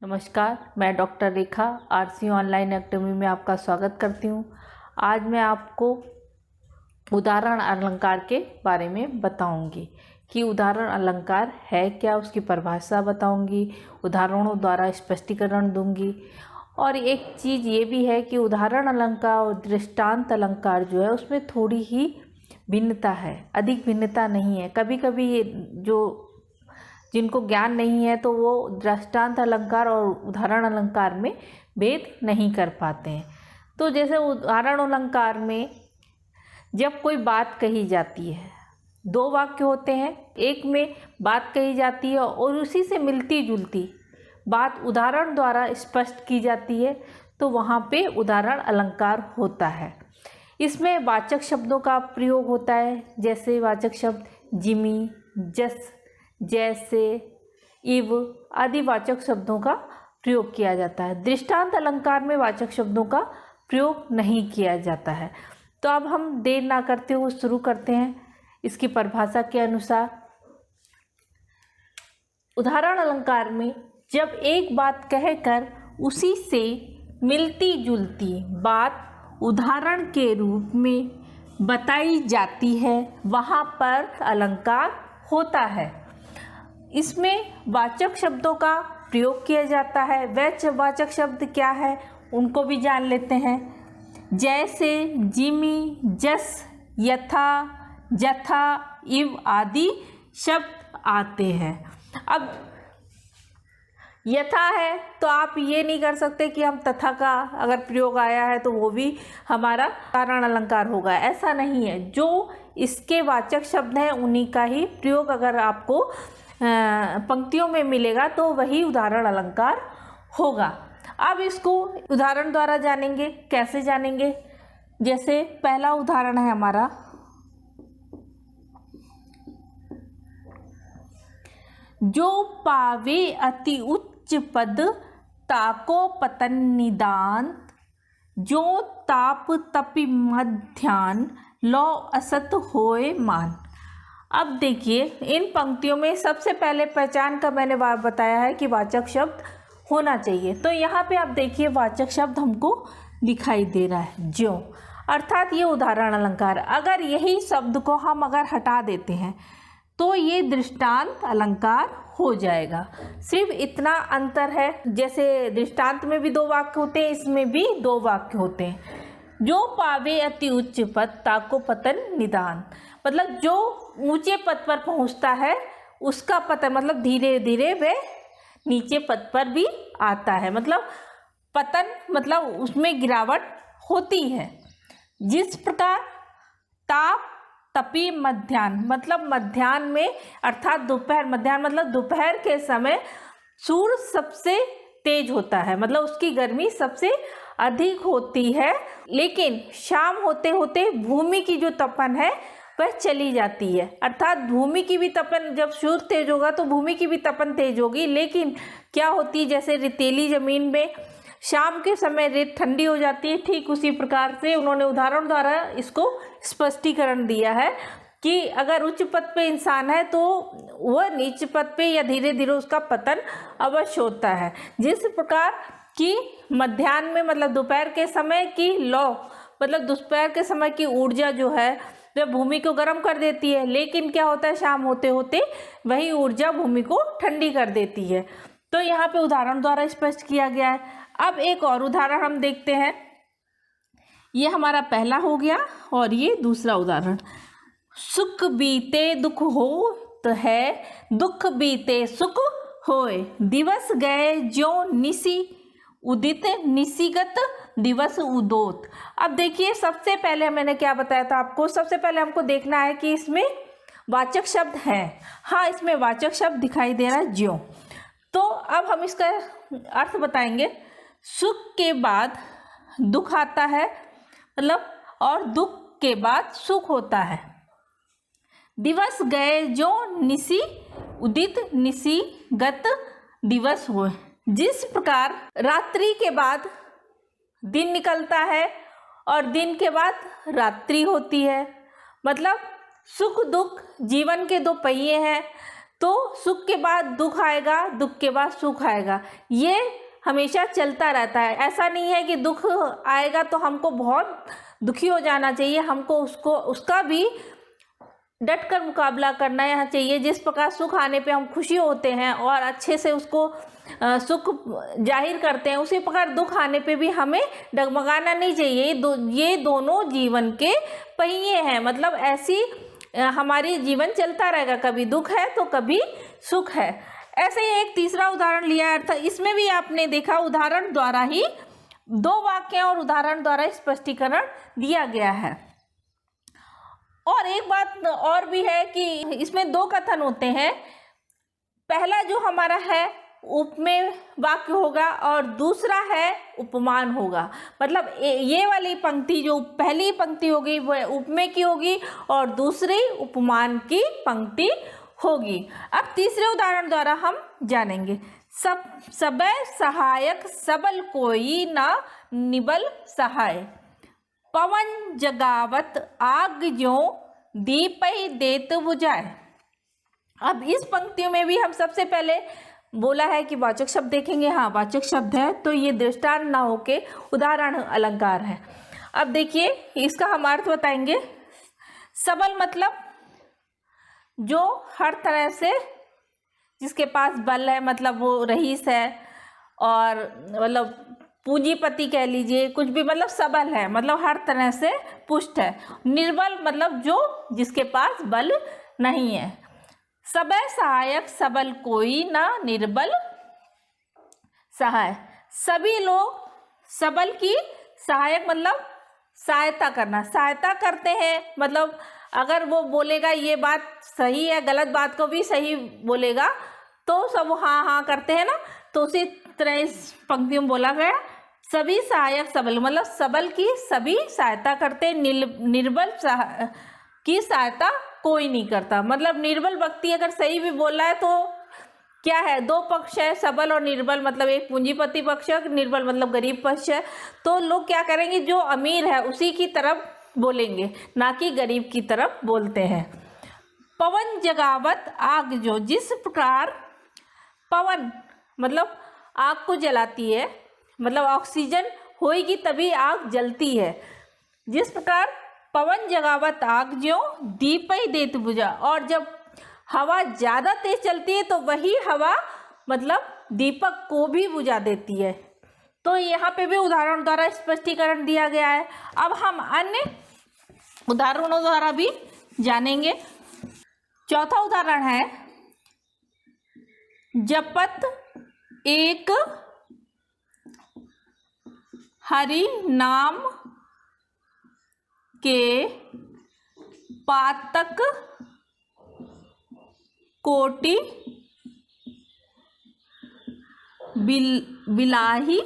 नमस्कार, मैं डॉक्टर रेखा RC online academy में आपका स्वागत करती हूँ। आज मैं आपको उदाहरण अलंकार के बारे में बताऊंगी कि उदाहरण अलंकार है क्या, उसकी परिभाषा बताऊंगी, उदाहरणों द्वारा स्पष्टीकरण दूंगी। और एक चीज़ ये भी है कि उदाहरण अलंकार और दृष्टांत अलंकार जो है उसमें थोड़ी ही भिन्नता है, अधिक भिन्नता नहीं है। कभी कभी ये जिनको ज्ञान नहीं है तो वो दृष्टांत अलंकार और उदाहरण अलंकार में भेद नहीं कर पाते हैं। तो जैसे उदाहरण अलंकार में जब कोई बात कही जाती है, दो वाक्य होते हैं, एक में बात कही जाती है और उसी से मिलती जुलती बात उदाहरण द्वारा स्पष्ट की जाती है, तो वहाँ पे उदाहरण अलंकार होता है। इसमें वाचक शब्दों का प्रयोग होता है, जैसे वाचक शब्द जिमी, जस, जैसे, इव आदि वाचक शब्दों का प्रयोग किया जाता है। दृष्टांत अलंकार में वाचक शब्दों का प्रयोग नहीं किया जाता है। तो अब हम देर ना करते हुए शुरू करते हैं। इसकी परिभाषा के अनुसार उदाहरण अलंकार में जब एक बात कहकर उसी से मिलती जुलती बात उदाहरण के रूप में बताई जाती है, वहाँ पर अलंकार होता है। इसमें वाचक शब्दों का प्रयोग किया जाता है। वह वाचक शब्द क्या है उनको भी जान लेते हैं। जैसे, जिमी, जस, यथा, जथा, इव आदि शब्द आते हैं। अब यथा है तो आप ये नहीं कर सकते कि हम तथा का अगर प्रयोग आया है तो वो भी हमारा उदाहरण अलंकार होगा, ऐसा नहीं है। जो इसके वाचक शब्द हैं उन्हीं का ही प्रयोग अगर आपको पंक्तियों में मिलेगा तो वही उदाहरण अलंकार होगा। अब इसको उदाहरण द्वारा जानेंगे। कैसे जानेंगे? जैसे पहला उदाहरण है हमारा, जो पावे अति उच्च पद ताको पतन निदान, जो ताप तपि मध्यान लो असत होए मान। अब देखिए, इन पंक्तियों में सबसे पहले पहचान का मैंने बताया है कि वाचक शब्द होना चाहिए। तो यहाँ पे आप देखिए वाचक शब्द हमको दिखाई दे रहा है, ज्यों, अर्थात ये उदाहरण अलंकार। अगर यही शब्द को हम अगर हटा देते हैं तो ये दृष्टांत अलंकार हो जाएगा। सिर्फ इतना अंतर है, जैसे दृष्टांत में भी दो वाक्य होते हैं, इसमें भी दो वाक्य होते हैं। जो पावे अति उच्च पद ताको पतन निदान, मतलब जो ऊंचे पद पर पहुंचता है उसका पतन, मतलब धीरे धीरे वह नीचे पद पर भी आता है। मतलब पतन मतलब उसमें गिरावट होती है। जिस प्रकार ताप तपी मध्याह्न, मतलब मध्याह्न में अर्थात दोपहर, मध्याह्न मतलब दोपहर के समय सूर्य सबसे तेज होता है, मतलब उसकी गर्मी सबसे अधिक होती है। लेकिन शाम होते होते भूमि की जो तपन है वह चली जाती है, अर्थात भूमि की भी तपन, जब सूर्य तेज होगा तो भूमि की भी तपन तेज होगी। लेकिन क्या होती, जैसे रेतीली जमीन में शाम के समय रेत ठंडी हो जाती है, ठीक उसी प्रकार से उन्होंने उदाहरण द्वारा इसको स्पष्टीकरण दिया है कि अगर उच्च पद पे इंसान है तो वह नीच पद पे या धीरे धीरे उसका पतन अवश्य होता है। जिस प्रकार कि मध्याह्न में मतलब दोपहर के समय की लौ, मतलब दोपहर के समय की ऊर्जा जो है वह भूमि को गर्म कर देती है, लेकिन क्या होता है, शाम होते होते वही ऊर्जा भूमि को ठंडी कर देती है। तो यहाँ पे उदाहरण द्वारा स्पष्ट किया गया है। अब एक और उदाहरण हम देखते हैं। ये हमारा पहला हो गया और ये दूसरा उदाहरण। सुख बीते दुख होत है, दुख बीते सुख होए, दिवस गए ज्यों निसी उदित, निशिगत दिवस उदोत। अब देखिए, सबसे पहले मैंने क्या बताया था आपको, सबसे पहले हमको देखना है कि इसमें वाचक शब्द है। हाँ, इसमें वाचक शब्द दिखाई दे रहा है, ज्यों। तो अब हम इसका अर्थ बताएंगे। सुख के बाद दुख आता है, मतलब, और दुख के बाद सुख होता है। दिवस गए जो निशी उदित, निशिगत दिवस हुए। जिस प्रकार रात्रि के बाद दिन निकलता है और दिन के बाद रात्रि होती है, मतलब सुख दुख जीवन के दो पहिए हैं। तो सुख के बाद दुख आएगा, दुख के बाद सुख आएगा। ये हमेशा चलता रहता है। ऐसा नहीं है कि दुख आएगा तो हमको बहुत दुखी हो जाना चाहिए, हमको उसका भी डट कर मुकाबला करना चाहिए। जिस प्रकार सुख आने पे हम खुशी होते हैं और अच्छे से उसको सुख जाहिर करते हैं, उसी प्रकार दुख आने पे भी हमें डगमगाना नहीं चाहिए। ये दोनों जीवन के पहिए हैं, मतलब ऐसी हमारी जीवन चलता रहेगा, कभी दुख है तो कभी सुख है। ऐसे ही एक तीसरा उदाहरण लिया है, अर्थात इसमें भी आपने देखा उदाहरण द्वारा ही, 2 वाक्य और उदाहरण द्वारा स्पष्टीकरण दिया गया है। और एक बात और भी है कि इसमें 2 कथन होते हैं। पहला जो हमारा है उपमेय वाक्य होगा और दूसरा है उपमान होगा। मतलब ये वाली पंक्ति जो पहली पंक्ति होगी वह उपमेय की होगी और दूसरी उपमान की पंक्ति होगी। अब तीसरे उदाहरण द्वारा हम जानेंगे। सबे सहायक सबल कोई ना निबल सहाय, पवन जगावत आग ज्यों दीपई देत बुझाए। अब इस पंक्तियों में भी हम सबसे पहले बोला है कि वाचक शब्द देखेंगे। हाँ, वाचक शब्द है तो ये दृष्टांत ना होके उदाहरण अलंकार है। अब देखिए इसका हम अर्थ बताएंगे। सबल मतलब जो हर तरह से जिसके पास बल है, मतलब वो रईस है और मतलब पूंजीपति कह लीजिए, कुछ भी, मतलब सबल है, मतलब हर तरह से पुष्ट है। निर्बल मतलब जो जिसके पास बल नहीं है। सबे सहायक सबल कोई ना निर्बल सहाय। सभी लोग सबल की सहायक मतलब सहायता करना, सहायता करते हैं। मतलब अगर वो बोलेगा ये बात सही है, गलत बात को भी सही बोलेगा तो सब हाँ हाँ करते हैं ना। तो उसी तरह इस पंक्ति में बोला गया सभी सहायक सबल, मतलब सबल की सभी सहायता करते, निर्बल की सहायता कोई नहीं करता। मतलब निर्बल व्यक्ति अगर सही भी बोल रहा है तो क्या है, 2 पक्ष है, सबल और निर्बल, मतलब एक पूंजीपति पक्ष है, निर्बल मतलब गरीब पक्ष है। तो लोग क्या करेंगे, जो अमीर है उसी की तरफ बोलेंगे, ना कि गरीब की तरफ बोलते हैं। पवन जगावत आग जो, जिस प्रकार पवन मतलब आग को जलाती है, मतलब ऑक्सीजन होएगी तभी आग जलती है। जिस प्रकार पवन जगावत आग ज्यों दीपई देत बुझा, और जब हवा ज़्यादा तेज चलती है तो वही हवा मतलब दीपक को भी बुझा देती है। तो यहाँ पे भी उदाहरण द्वारा स्पष्टीकरण दिया गया है। अब हम अन्य उदाहरणों द्वारा भी जानेंगे। चौथा उदाहरण है, जपत एक हरि नाम के पातक कोटि बिलाही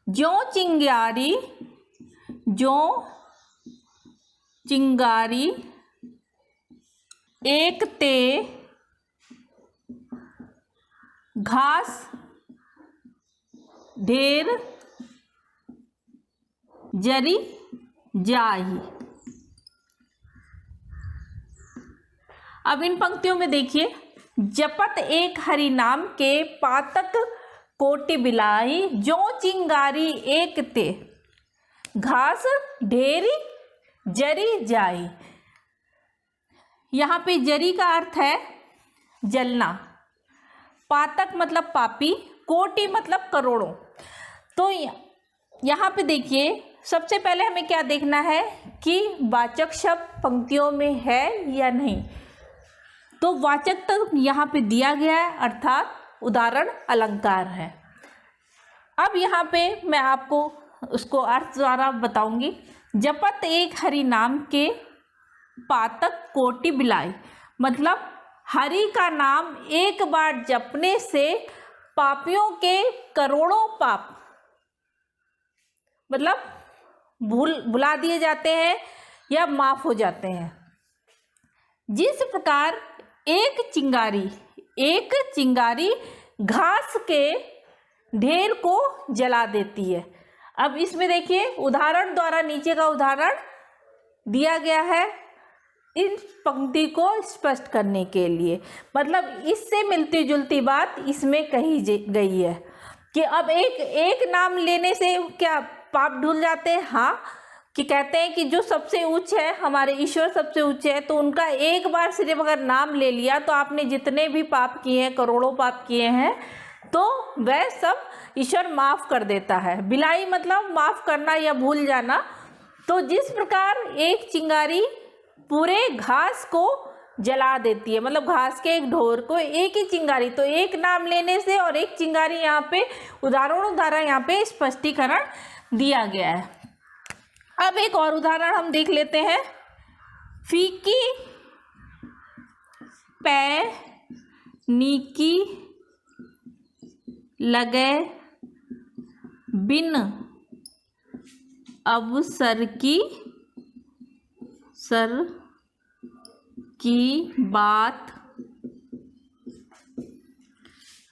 ज्यों चिंगारी एक ते घास ढेर जरी जाही। अब इन पंक्तियों में देखिए, जपत एक हरि नाम के पातक कोटि बिलाई ज्यों चिंगारी एक ते घास ढेरी जरी जाई। यहाँ पे जरी का अर्थ है जलना, पातक मतलब पापी, कोटि मतलब करोड़ों। तो यहाँ पे देखिए सबसे पहले हमें क्या देखना है कि वाचक शब्द पंक्तियों में है या नहीं। तो वाचक तो यहाँ पे दिया गया है, अर्थात उदाहरण अलंकार है। अब यहाँ पे मैं आपको उसको अर्थ द्वारा बताऊंगी। जपत एक हरि नाम के पातक कोटि बिलाई, मतलब हरि का नाम एक बार जपने से पापियों के करोड़ों पाप मतलब भुला दिए जाते हैं या माफ हो जाते हैं। जिस प्रकार एक चिंगारी घास के ढेर को जला देती है। अब इसमें देखिए उदाहरण द्वारा, नीचे का उदाहरण दिया गया है इन पंक्ति को स्पष्ट करने के लिए। मतलब इससे मिलती जुलती बात इसमें कही गई है कि अब एक नाम लेने से क्या पाप धुल जाते हैं? हाँ, कि कहते हैं कि जो सबसे उच्च है, हमारे ईश्वर सबसे उच्च है, तो उनका एक बार सिर्फ अगर नाम ले लिया तो आपने जितने भी पाप किए हैं, करोड़ों पाप किए हैं, तो वह सब ईश्वर माफ़ कर देता है। बिलाई मतलब माफ़ करना या भूल जाना। तो जिस प्रकार एक चिंगारी पूरे घास को जला देती है, मतलब घास के एक ढोर को एक ही चिंगारी, तो एक नाम लेने से और एक चिंगारी, यहाँ पे उदाहरण यहाँ पे स्पष्टीकरण दिया गया है। अब एक और उदाहरण हम देख लेते हैं। फीकी पै नीकी लगे बिन अवसर की सर की बात,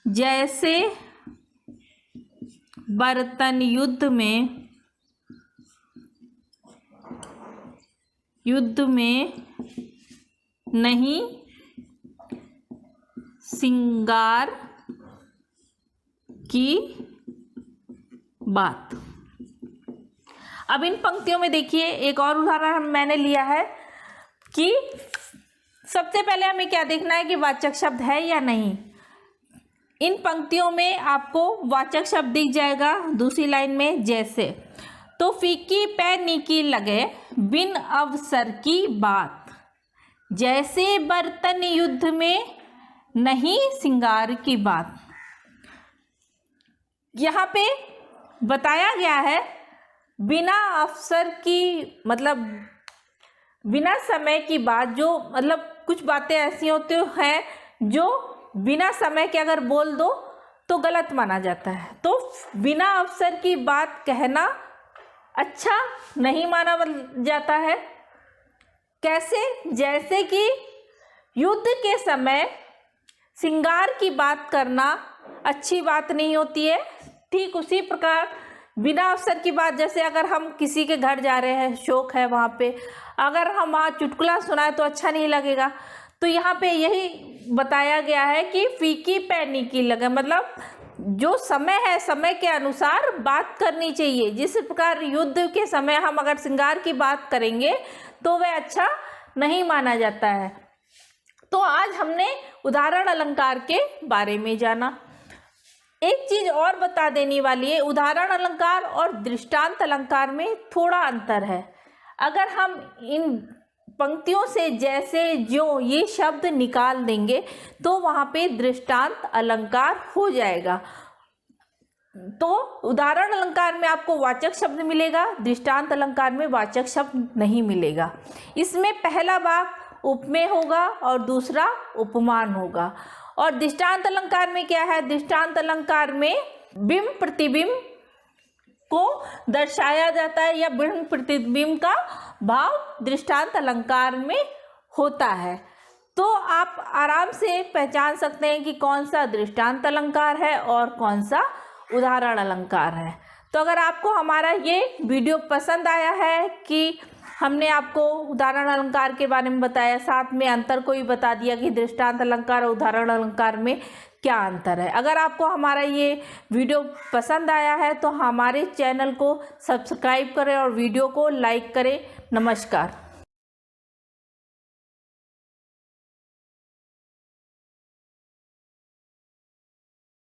जैसे बर्तन युद्ध में नहीं सिंगार की बात। अब इन पंक्तियों में देखिए एक और उदाहरण मैंने लिया है कि सबसे पहले हमें क्या देखना है कि वाचक शब्द है या नहीं। इन पंक्तियों में आपको वाचक शब्द दिख जाएगा दूसरी लाइन में, जैसे, तो फीकी पै नीकी लगे बिन अवसर की बात, जैसे बर्तन युद्ध में नहीं सिंगार की बात। यहाँ पे बताया गया है बिना अवसर की, मतलब बिना समय की बात, जो मतलब कुछ बातें ऐसी होती हैं जो बिना समय के अगर बोल दो तो गलत माना जाता है। तो बिना अवसर की बात कहना अच्छा नहीं माना जाता है। कैसे? जैसे कि युद्ध के समय सिंगार की बात करना अच्छी बात नहीं होती है, ठीक उसी प्रकार बिना अवसर की बात, जैसे अगर हम किसी के घर जा रहे हैं, शौक है वहाँ पे, अगर हम वहाँ चुटकुला सुनाए तो अच्छा नहीं लगेगा। तो यहाँ पे यही बताया गया है कि फीकी पै नीकी लगे, मतलब जो समय है समय के अनुसार बात करनी चाहिए। जिस प्रकार युद्ध के समय हम अगर श्रृंगार की बात करेंगे तो वह अच्छा नहीं माना जाता है। तो आज हमने उदाहरण अलंकार के बारे में जाना। एक चीज और बता देने वाली है, उदाहरण अलंकार और दृष्टांत अलंकार में थोड़ा अंतर है। अगर हम इन पंक्तियों से जैसे जो ये शब्द निकाल देंगे तो वहाँ पे दृष्टांत अलंकार हो जाएगा। तो उदाहरण अलंकार में आपको वाचक शब्द मिलेगा, दृष्टांत अलंकार में वाचक शब्द नहीं मिलेगा। इसमें पहला भाग उपमेय होगा और दूसरा उपमान होगा। और दृष्टांत अलंकार में क्या है? दृष्टांत अलंकार में बिंब प्रतिबिंब को दर्शाया जाता है या बिंब प्रतिबिंब का भाव दृष्टांत अलंकार में होता है। तो आप आराम से पहचान सकते हैं कि कौन सा दृष्टांत अलंकार है और कौन सा उदाहरण अलंकार है। तो अगर आपको हमारा ये वीडियो पसंद आया है कि हमने आपको उदाहरण अलंकार के बारे में बताया, साथ में अंतर को भी बता दिया कि दृष्टांत अलंकार और उदाहरण अलंकार में क्या अंतर है। अगर आपको हमारा ये वीडियो पसंद आया है तो हमारे चैनल को सब्सक्राइब करें और वीडियो को लाइक करें। नमस्कार।